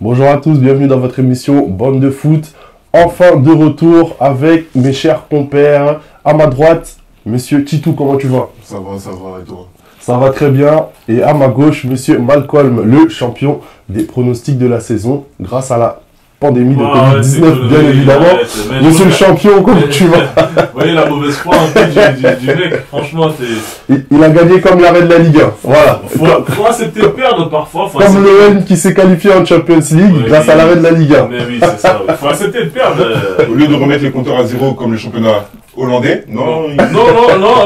Bonjour à tous, bienvenue dans votre émission Bande de foot. Enfin de retour avec mes chers compères. À ma droite, monsieur Titou, comment tu vas? Ça va, et toi? Ça va très bien. Et à ma gauche, monsieur Malcolm, le champion des pronostics de la saison, grâce à la pandémie de Covid-19, bien évidemment. Monsieur le champion, comment tu vas? Vous voyez la mauvaise foi un peu du mec, franchement, c'est... Il a gagné comme l'arrêt de la Ligue 1. Voilà. Faut accepter de perdre parfois. Comme l'OM qui s'est qualifié en Champions League grâce à l'arrêt de la Ligue 1. Mais oui, c'est ça. Faut accepter de perdre. Au lieu de remettre les compteurs à zéro comme le championnat hollandais, non.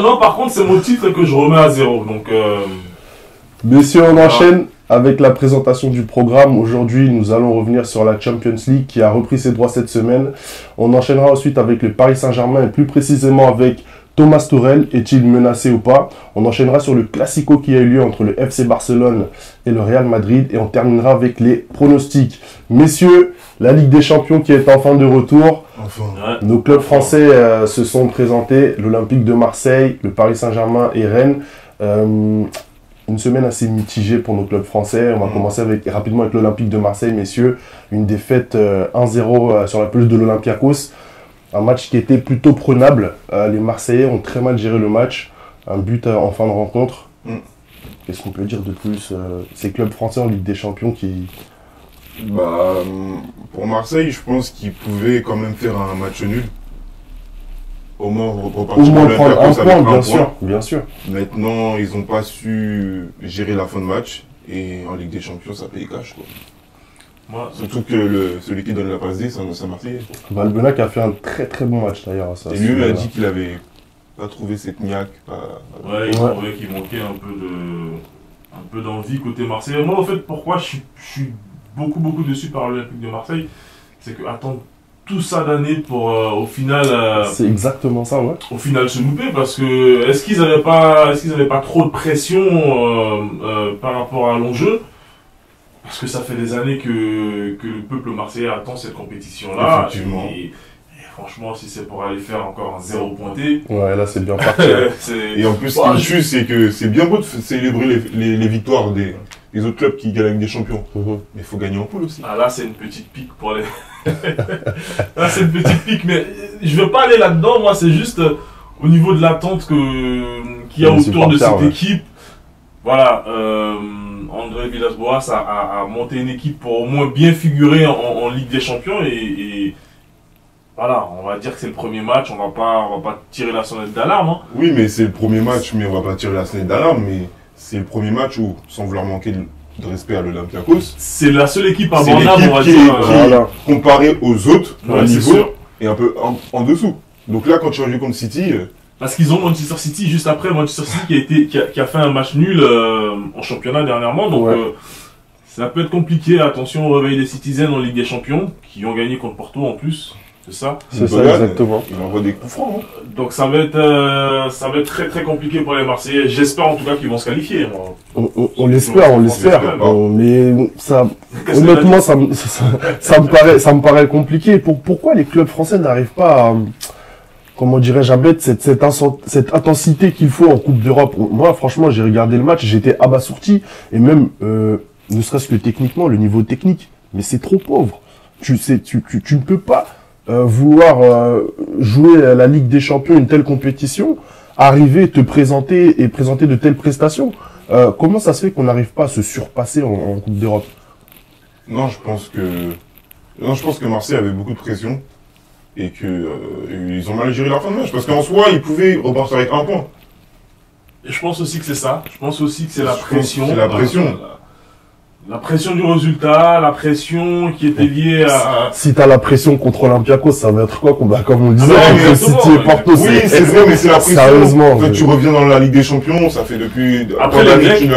Non, par contre, c'est mon titre que je remets à zéro. Donc, messieurs, on enchaîne avec la présentation du programme. Aujourd'hui, nous allons revenir sur la Champions League qui a repris ses droits cette semaine. On enchaînera ensuite avec le Paris Saint-Germain et plus précisément avec Thomas Tuchel. Est-il menacé ou pas? On enchaînera sur le Classico qui a eu lieu entre le FC Barcelone et le Real Madrid. Et on terminera avec les pronostics. Messieurs, la Ligue des Champions qui est enfin de retour. Enfin. Nos clubs français se sont présentés. L'Olympique de Marseille, le Paris Saint-Germain et Rennes. Une semaine assez mitigée pour nos clubs français. On va commencer rapidement avec l'Olympique de Marseille, messieurs. Une défaite 1-0 sur la pelouse de l'Olympiakos. Un match qui était plutôt prenable. Les Marseillais ont très mal géré le match. Un but en fin de rencontre. Qu'est-ce qu'on peut dire de plus? Ces clubs français en Ligue des Champions qui... Pour Marseille, je pense qu'ils pouvaient quand même faire un match nul. Au moins prendre un point, bien sûr. Maintenant, ils n'ont pas su gérer la fin de match. Et en Ligue des Champions, ça paye cash, quoi. Surtout que celui qui donne la passe D, c'est Marseillais. Valbuena qui a fait un très très bon match d'ailleurs. Et lui, il a dit qu'il avait pas trouvé cette niaque. Il trouvait qu'il manquait un peu d'envie côté Marseillais. Moi, en fait, pourquoi je suis beaucoup déçu par l'Olympique de Marseille, c'est que attendre tout ça d'années pour au final c'est exactement ça, ouais. Au final se louper, parce que est-ce qu'ils avaient pas trop de pression par rapport à l'enjeu, parce que ça fait des années que le peuple marseillais attend cette compétition là. Effectivement. Et franchement, si c'est pour aller faire encore un zéro pointé, ouais, là c'est bien parti. Et en plus, ce qui me tue, c'est que c'est bien beau de célébrer les victoires des autres clubs qui gagnent des champions. Mais il faut gagner en poule aussi. Ah là, c'est une petite pique pour les... Là, c'est une petite pique, mais je veux pas aller là-dedans. Moi, c'est juste au niveau de l'attente qu'il y a autour de cette équipe. Voilà, André Villas-Boas a monté une équipe pour au moins bien figurer en Ligue des Champions. Et voilà, on va dire que c'est le premier match. On va pas tirer la sonnette d'alarme. Hein. Oui, mais c'est le premier match, mais on va pas tirer la sonnette d'alarme. Mais c'est le premier match où, sans vouloir manquer de respect à l'Olympiakos, c'est la seule équipe abordable, on va dire. Qui, comparée aux autres, au niveau, est un peu en dessous. Donc là, quand tu as joué contre City... Parce qu'ils ont Manchester City juste après, Manchester City qui a fait un match nul en championnat dernièrement. Donc ça peut être compliqué. Attention au réveil des Citizens en Ligue des Champions, qui ont gagné contre Porto en plus. C'est ça? C'est ça, exactement. Il envoie des coups francs. Donc ça va être très très compliqué pour les Marseillais. J'espère en tout cas qu'ils vont se qualifier. On l'espère. Mais ça, honnêtement, ça me paraît compliqué. Pourquoi les clubs français n'arrivent pas à, comment dirais-je, à mettre cette intensité qu'il faut en Coupe d'Europe? Moi, franchement, j'ai regardé le match, j'étais abasourdi. Et même, ne serait-ce que techniquement, le niveau technique, mais c'est trop pauvre. Tu ne peux pas vouloir jouer à la Ligue des Champions, une telle compétition, arriver, te présenter et présenter de telles prestations. Comment ça se fait qu'on n'arrive pas à se surpasser en Coupe d'Europe? Non, je pense que Marseille avait beaucoup de pression et que ils ont mal géré la fin de match, parce qu'en soi, ils pouvaient repartir avec un point. Et je pense aussi que c'est ça. Je pense aussi que c'est la pression. C'est la pression. La pression du résultat, la pression qui était liée à... Si t'as la pression contre Olympiakos, ça va être quoi? Comme on disait, entre City et Porto. Oui, c'est vrai, mais c'est la pression. Sérieusement. Quand tu reviens dans la Ligue des Champions, ça fait depuis... Après les Grecs,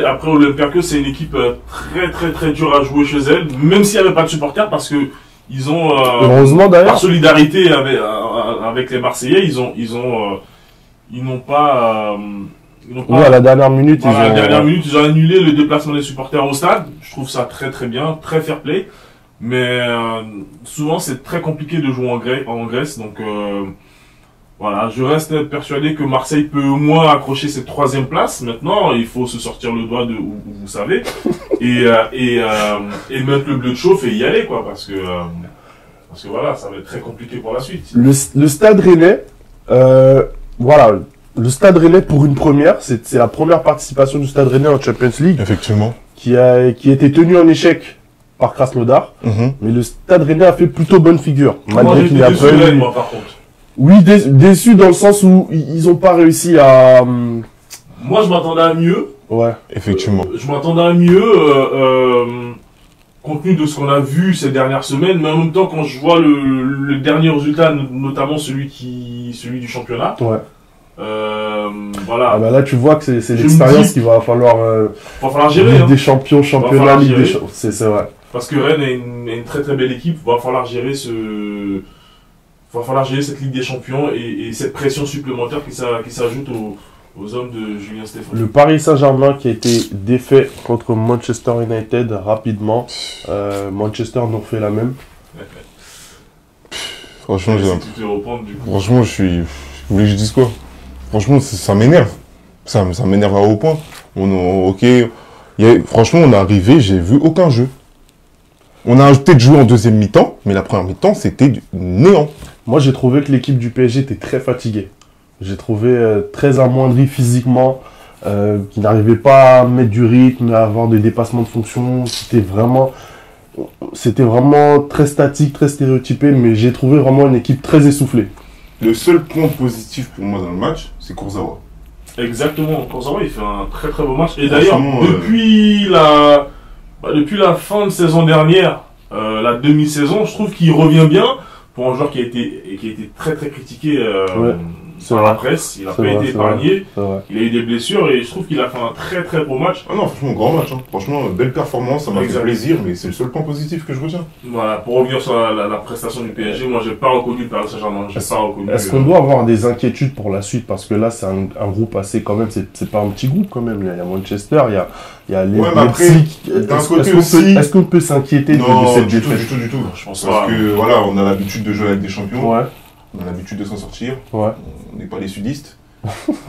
après Olympiakos, c'est une équipe très dure à jouer chez elle, même s'il n'y avait pas de supporters, parce que ils ont... heureusement d'ailleurs. Par solidarité avec les Marseillais, ils n'ont pas... à la dernière minute, à la dernière minute, ils ont annulé le déplacement des supporters au stade. Je trouve ça très bien, très fair play. Mais souvent, c'est très compliqué de jouer en Grèce. Donc, voilà, je reste persuadé que Marseille peut au moins accrocher cette 3e place. Maintenant, il faut se sortir le doigt de où vous savez et mettre le bleu de chauffe et y aller, quoi, parce que voilà, ça va être très compliqué pour la suite. Le Stade Rennais, voilà, le Stade Rennais pour une première, c'est la première participation du Stade Rennais en Champions League. Effectivement. Qui a été tenu en échec par Krasnodar. Mais le Stade Rennais a fait plutôt bonne figure, malgré qu'il n'y a pas eu. Moi, par contre. Oui, déçu dans le sens où ils n'ont pas réussi à... Moi, je m'attendais à mieux. Ouais. Effectivement. Je m'attendais à mieux, compte tenu de ce qu'on a vu ces dernières semaines, mais en même temps, quand je vois le dernier résultat, notamment celui du championnat. Ouais. Voilà. Ah bah là, tu vois que c'est l'expérience qu'il va falloir gérer. Ligue des champions, championnat, Ligue des champions. C'est vrai. Parce que Rennes est une très très belle équipe. Va falloir gérer cette Ligue des Champions et cette pression supplémentaire qui s'ajoute aux hommes de Julien Stéphane. Le Paris Saint-Germain qui a été défait contre Manchester United rapidement. Manchester nous fait la même. Franchement, franchement, je suis... Vous voulez que je dise quoi? Franchement, ça m'énerve. Ça m'énerve à haut point. Franchement, on est arrivé, j'ai vu aucun jeu. On a peut-être joué en deuxième mi-temps, mais la première mi-temps, c'était du néant. Moi, j'ai trouvé que l'équipe du PSG était très fatiguée. J'ai trouvé très amoindrie physiquement, qui n'arrivait pas à mettre du rythme, à avoir des dépassements de fonction. C'était vraiment très statique, très stéréotypé, mais j'ai trouvé vraiment une équipe très essoufflée. Le seul point positif pour moi dans le match, c'est Kurzawa. Exactement, Kurzawa, il fait un très très beau match. Et d'ailleurs, depuis la fin de saison dernière, la demi-saison, je trouve qu'il revient bien pour un joueur qui a été très très critiqué par la presse. Il n'a pas été épargné. Il a eu des blessures et je trouve qu'il a fait un très très beau match. Ah non, franchement, grand match. Hein. Franchement, belle performance, ça m'a fait plaisir, mais c'est le seul point positif que je retiens. Voilà, pour revenir sur la prestation du PSG, moi j'ai pas reconnu le Paris Saint-Germain. Est-ce qu'on doit avoir des inquiétudes pour la suite? Parce que là, c'est un groupe assez quand même, c'est pas un petit groupe quand même. Il y a Manchester, il y a les Leipzig. D'un côté aussi. Est-ce qu'on peut s'inquiéter de cette défaite? Du tout. Je pense parce que voilà, on a l'habitude de jouer avec des champions. Ouais. On a l'habitude de s'en sortir. Ouais. On n'est pas les sudistes.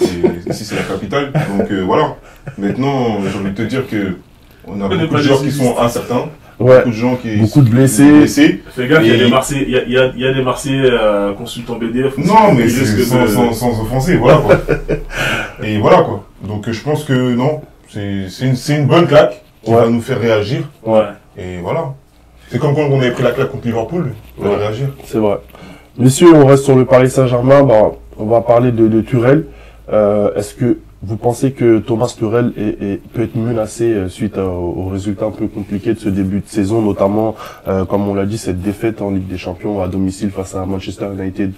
Et ici, c'est la capitale. Donc voilà. Maintenant, j'ai envie de te dire que on a beaucoup de joueurs qui sont incertains. Ouais. Beaucoup de blessés. Fais gaffe, il y a des Marseillais consultants BDF. Non, mais sans offenser, voilà quoi. Et voilà quoi. Donc je pense que non, c'est une bonne claque qui va nous faire réagir. Ouais. Et voilà. C'est comme quand on avait pris la claque contre Liverpool, on va réagir. C'est vrai. Messieurs, on reste sur le Paris Saint-Germain. On va parler de Tuchel. Est-ce que vous pensez que Thomas Tuchel peut être menacé suite aux résultats un peu compliqués de ce début de saison, notamment, comme on l'a dit, cette défaite en Ligue des Champions à domicile face à Manchester United?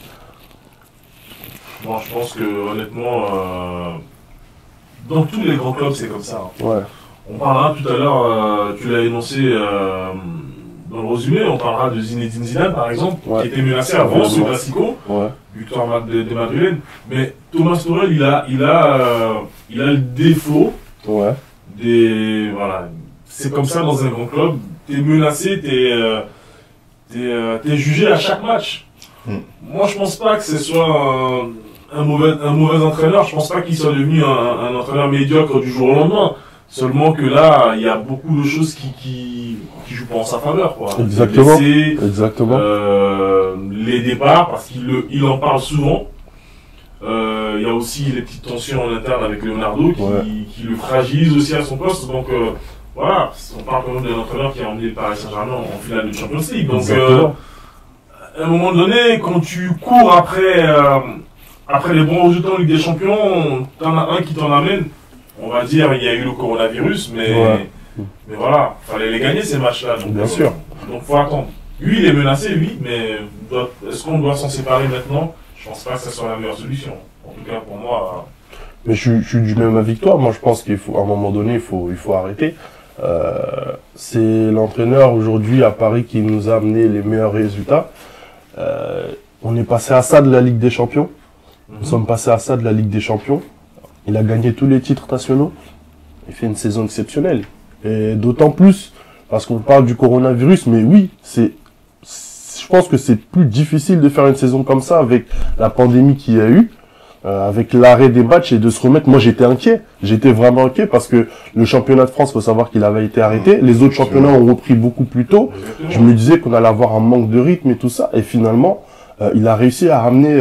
Bon, je pense que honnêtement, dans tous les grands clubs, c'est comme ça. Ouais. On parlera tout à l'heure, tu l'as énoncé dans le résumé, on parlera de Zinedine Zidane par exemple, qui était menacé avant ce Classico, victoire des Madrilènes. Mais Thomas Tuchel, il a le défaut voilà, c'est comme ça dans un grand club, t'es menacé, t'es jugé à chaque match. Moi je pense pas que ce soit un mauvais entraîneur, je pense pas qu'il soit devenu un entraîneur médiocre du jour au lendemain. Seulement que là, il y a beaucoup de choses qui jouent pas en sa faveur, quoi. Exactement. Exactement. Les départs, parce qu'il en parle souvent. Il y a aussi les petites tensions en interne avec Leonardo qui le fragilise aussi à son poste. Donc voilà, on parle quand même d'un entraîneur qui a emmené le Paris Saint-Germain en finale de Champions League. Donc à un moment donné, quand tu cours après les bons résultats en Ligue des Champions, t'en as un qui t'en amène. On va dire, il y a eu le coronavirus, mais voilà, fallait les gagner ces matchs-là. Bien sûr. Donc faut attendre. Lui, il est menacé, oui, mais est-ce qu'on doit s'en séparer maintenant? Je pense pas que ça soit la meilleure solution. En tout cas, pour moi. Mais je suis du même avis que toi. Moi, je pense qu'il faut, à un moment donné, il faut arrêter. C'est l'entraîneur aujourd'hui à Paris qui nous a amené les meilleurs résultats. On est passé à ça de la Ligue des Champions. Nous sommes passés à ça de la Ligue des Champions. Il a gagné tous les titres nationaux. Il fait une saison exceptionnelle. Et d'autant plus, parce qu'on parle du coronavirus, mais oui, c'est je pense que c'est plus difficile de faire une saison comme ça avec la pandémie qu'il y a eu, avec l'arrêt des matchs et de se remettre. Moi, j'étais inquiet. J'étais vraiment inquiet parce que le championnat de France, faut savoir qu'il avait été arrêté. Les autres championnats ont repris beaucoup plus tôt. Je me disais qu'on allait avoir un manque de rythme et tout ça. Et finalement, il a réussi à ramener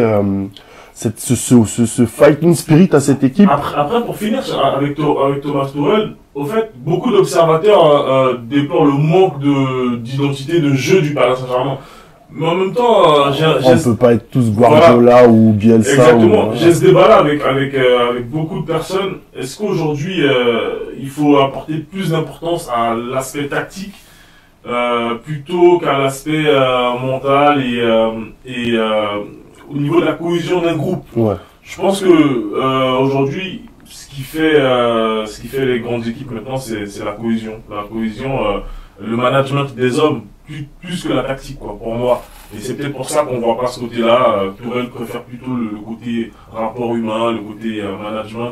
ce fighting spirit à cette équipe. Après pour finir avec Thomas Tuchel, au fait, beaucoup d'observateurs déplorent le manque d'identité de jeu du Paris Saint-Germain. Mais en même temps, on peut pas être tous Guardiola ou Bielsa. Exactement. J'ai ce débat-là avec beaucoup de personnes. Est-ce qu'aujourd'hui, il faut apporter plus d'importance à l'aspect tactique plutôt qu'à l'aspect mental et au niveau de la cohésion d'un groupe? Ouais. Je pense que aujourd'hui, ce qui fait les grandes équipes maintenant, c'est la cohésion. La cohésion, le management des hommes, plus que la tactique, quoi, pour moi. Et c'est peut-être pour ça qu'on voit pas ce côté-là. Tourelle préfère plutôt le côté rapport humain, le côté management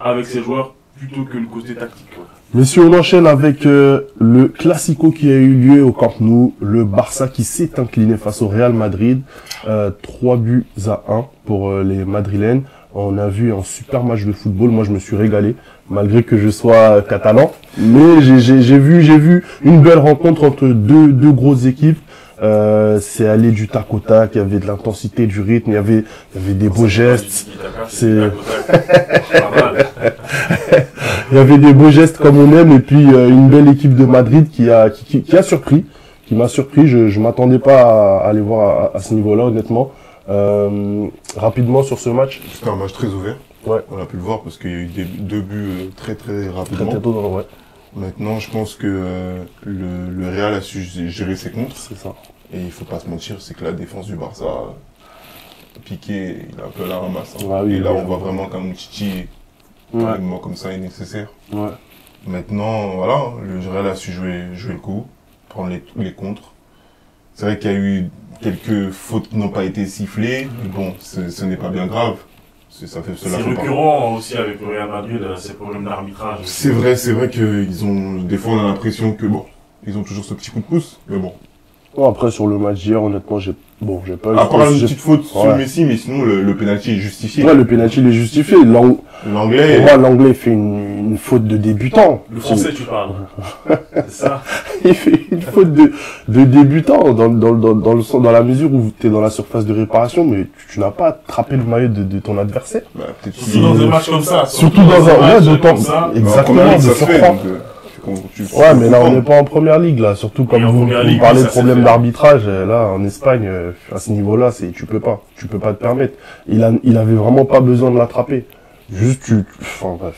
avec ses joueurs, plutôt que le côté tactique, quoi. Messieurs, on enchaîne avec le Classico qui a eu lieu au Camp Nou, le Barça qui s'est incliné face au Real Madrid, 3-1 pour les Madrilènes. On a vu un super match de football, moi je me suis régalé, malgré que je sois catalan. Mais j'ai vu une belle rencontre entre deux grosses équipes. C'est allé du tac au tac, il y avait de l'intensité, du rythme, il y avait des beaux gestes. Il y avait des beaux gestes comme on aime, et puis une belle équipe de Madrid qui m'a surpris. Je m'attendais pas à aller voir à ce niveau-là, honnêtement. Rapidement sur ce match. C'était un match très ouvert. Ouais. On a pu le voir parce qu'il y a eu deux buts très rapidement. Très tôt, ouais. Maintenant, je pense que le Real a su gérer ses comptes. C'est ça. Et il faut pas se mentir, c'est que la défense du Barça, Piqué, il a un peu la ramasse. Hein. Ah oui, et là, oui, on voit vraiment qu'un Titi, un moment comme ça est nécessaire. Ouais. Maintenant, voilà, le Real a su jouer le coup, prendre les contres. C'est vrai qu'il y a eu quelques fautes qui n'ont pas été sifflées. Bon, ce n'est pas bien grave. C'est récurrent aussi avec le Real Madrid, ces problèmes d'arbitrage. C'est vrai qu'ils ont, des fois on a l'impression que bon, ils ont toujours ce petit coup de pouce, mais bon. Bon, après sur le match d'hier, honnêtement, j'ai pas eu. À part une petite faute sur Messi, mais sinon le penalty est justifié. Ouais, le penalty est justifié. L'anglais. Pour moi, l'anglais fait une faute de débutant. Le français, tu parles. C'est ça. Il fait une faute de débutant dans la mesure où tu es dans la surface de réparation, mais tu n'as pas attrapé le maillot de ton adversaire. Bah, surtout dans un match comme ça. Surtout dans un match comme ça. Exactement, de surprendre. Ouais, mais là, on n'est pas en première ligue, là. Surtout comme vous parlez de problème d'arbitrage, là, en Espagne, à ce niveau-là, tu peux pas te permettre. Il avait vraiment pas besoin de l'attraper. Juste, enfin, bref.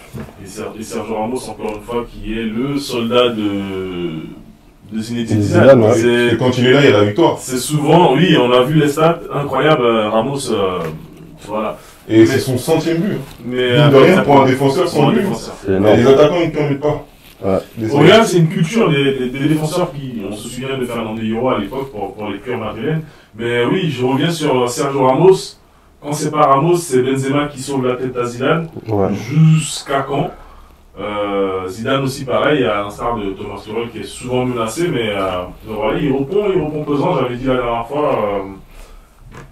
Et Sergio Ramos, encore une fois, qui est le soldat de Zinedine Zidane. Et quand il est là, il y a la victoire. C'est souvent, oui, on a vu les stats incroyables, Ramos, voilà. Et c'est son 100e but. Mais de rien, pour un défenseur, sans but. Les attaquants, ils ne permettent pas. Ouais. Au Real, c'est une culture des défenseurs on se souvient de Fernando Hierro à l'époque pour les cœurs madrilènes. Mais oui, je reviens sur Sergio Ramos. Quand c'est pas Ramos, c'est Benzema qui sauve la tête à Zidane. Ouais. Jusqu'à quand Zidane aussi pareil, à l'instar de Thomas Tuchel qui est souvent menacé, mais voilà, il répond pesant. J'avais dit la dernière fois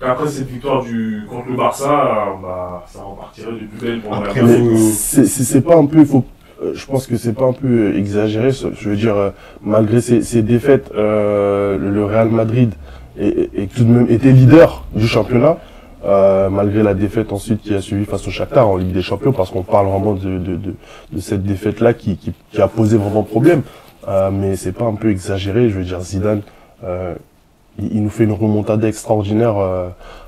qu'après cette victoire contre le Barça, ça repartirait du plus belle pour le Real. C'est pas un peu, je pense que c'est pas un peu exagéré. Je veux dire, malgré ces défaites, le Real Madrid est tout de même été leader du championnat. Malgré la défaite ensuite qui a suivi face au Shakhtar en Ligue des Champions, parce qu'on parle vraiment de cette défaite-là qui a posé vraiment problème. Mais c'est pas un peu exagéré. Je veux dire, Zidane, il nous fait une remontada extraordinaire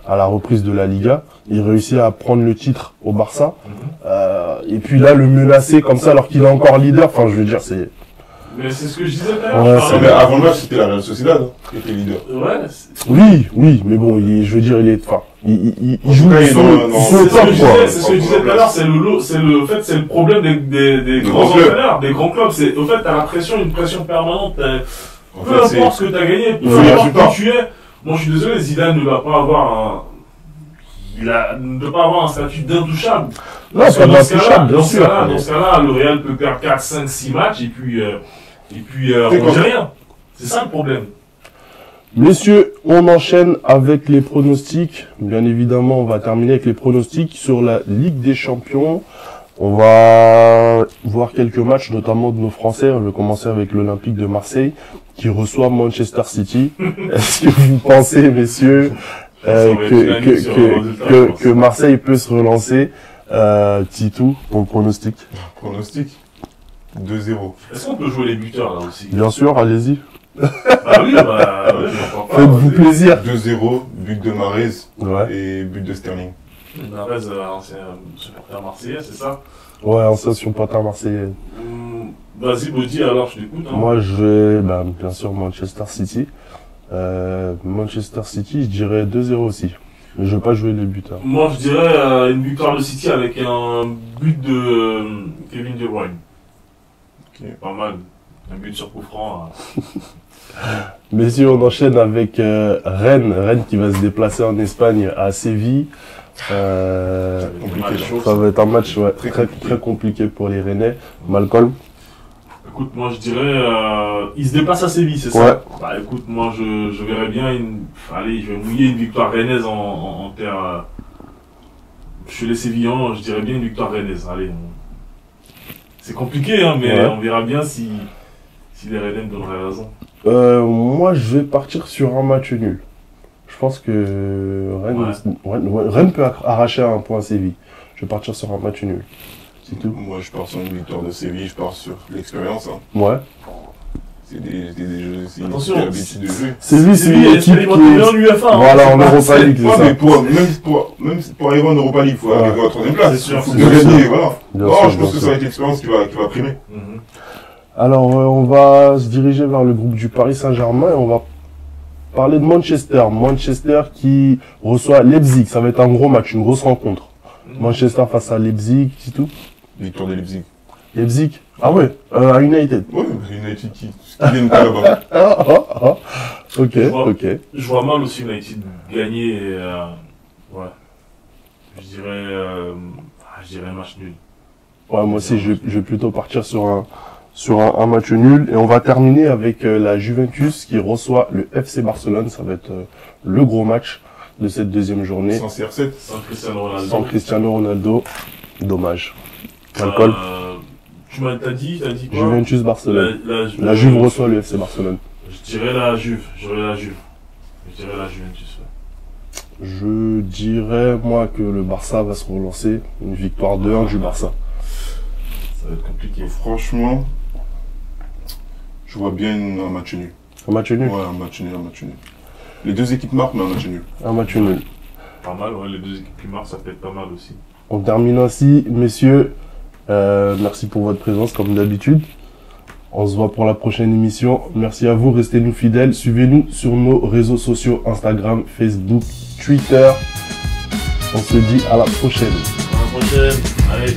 à la reprise de la Liga. Il réussit à prendre le titre au Barça. Et puis là, le menacer comme ça alors qu'il est encore leader. Enfin, je veux dire, c'est... Mais c'est ce que je disais tout à l'heure. Mais avant le match, c'était la Real Sociedad qui était leader. Ouais. Oui, mais bon, je veux dire, il est... Enfin, il joue son top, quoi. C'est ce que je disais tout à l'heure, c'est le problème des grands entraîneurs, des grands clubs. Au fait, t'as une pression permanente. Peu importe ce que t'as gagné, peu importe qui tu es. Moi, je suis désolé, Zidane ne va pas avoir ne peut pas avoir un statut d'intouchable. Non, c'est pas d'intouchable, bien sûr. Dans ce cas-là, le Real peut perdre 4, 5, 6 matchs et puis on dit rien. C'est ça le problème. Messieurs, on enchaîne avec les pronostics. Bien évidemment, on va terminer avec les pronostics sur la Ligue des Champions. On va voir quelques matchs, notamment de nos Français. On va commencer avec l'Olympique de Marseille, qui reçoit Manchester City. Est-ce que vous pensez, messieurs, que Marseille peut se relancer? Titou, ton pronostic? Pronostic 2-0. Est-ce qu'on peut jouer les buteurs là aussi? Bien sûr, allez-y. Bah oui, faites-vous plaisir. 2-0, but de Mahrez Ouais. et but de Sterling. Mahrez, ancien supporter marseillais, c'est ça? Ouais, ancien supporter marseillais. Vas-y, Bodi, alors je t'écoute. Hein. Moi, je vais, bien sûr, Manchester City. Manchester City, je dirais 2-0 aussi. Mais je vais pas jouer les buteurs. Moi, je dirais une victoire de City avec un but de Kevin De Bruyne. Okay. Pas mal. Un but sur coup franc. Messieurs, on enchaîne avec Rennes. Rennes qui va se déplacer en Espagne à Séville. Ça va être un match très compliqué pour les Rennais. Malcolm? Écoute, moi je dirais, il se déplace à Séville, c'est ça? Ouais. Bah écoute, moi je verrais bien allez, je vais mouiller une victoire rennaise en terre. Je suis les Sévillans, je dirais bien une victoire rennaise. Allez, c'est compliqué, hein, mais on verra bien si les Rennais me donneraient raison. Moi, je vais partir sur un match nul. Je pense que Rennes peut arracher un point à Séville. Je vais partir sur un match nul. C'est tout. Moi, je pars sur une victoire de Séville, je pars sur l'expérience. Hein. Ouais. C'est des jeux, c'est une Attention, habitude de jeu. Séville, c'est une équipe qui est en UEFA. Voilà, en Europa League, c'est ça. Mais même pour arriver en Europa League, il faut arriver à la 3e place. C'est sûr, Il faut gagner, voilà. Je pense que ça va sûr. être l'expérience qui va primer. Alors, on va se diriger vers le groupe du Paris Saint-Germain et on va parler de Manchester. Manchester qui reçoit Leipzig. Ça va être un gros match, une grosse rencontre. Manchester face à Leipzig, c'est tout. Victoire de Leipzig. Leipzig? Ah ouais, à United. Ouais, United qui gagne pas là-bas. Ok. Je vois mal aussi United gagner. Ouais. Je dirais un match nul. Ouais, moi aussi, je vais plutôt partir sur un match nul. Et on va terminer avec la Juventus qui reçoit le FC Barcelone. Ça va être le gros match de cette deuxième journée. Sans CR7. Sans Cristiano Ronaldo. Dommage. Malcolm. T'as dit quoi? Juventus Barcelone. La Juve reçoit le FC Barcelone. Je dirais la Juve. Je dirais la Juventus. Je dirais, moi, que le Barça va se relancer. Une victoire 2-1 du Barça. Ça va être compliqué. Franchement, je vois bien un match nul. Un match nul? Ouais, un match nul. Les deux équipes marquent, mais un match nul. Un match nul. Pas mal, ouais, les deux équipes qui marquent, ça peut être pas mal aussi. On termine ainsi, messieurs. Merci pour votre présence, comme d'habitude. On se voit pour la prochaine émission. Merci à vous, restez-nous fidèles. Suivez-nous sur nos réseaux sociaux, Instagram, Facebook, Twitter. On se dit à la prochaine. À la prochaine. Allez.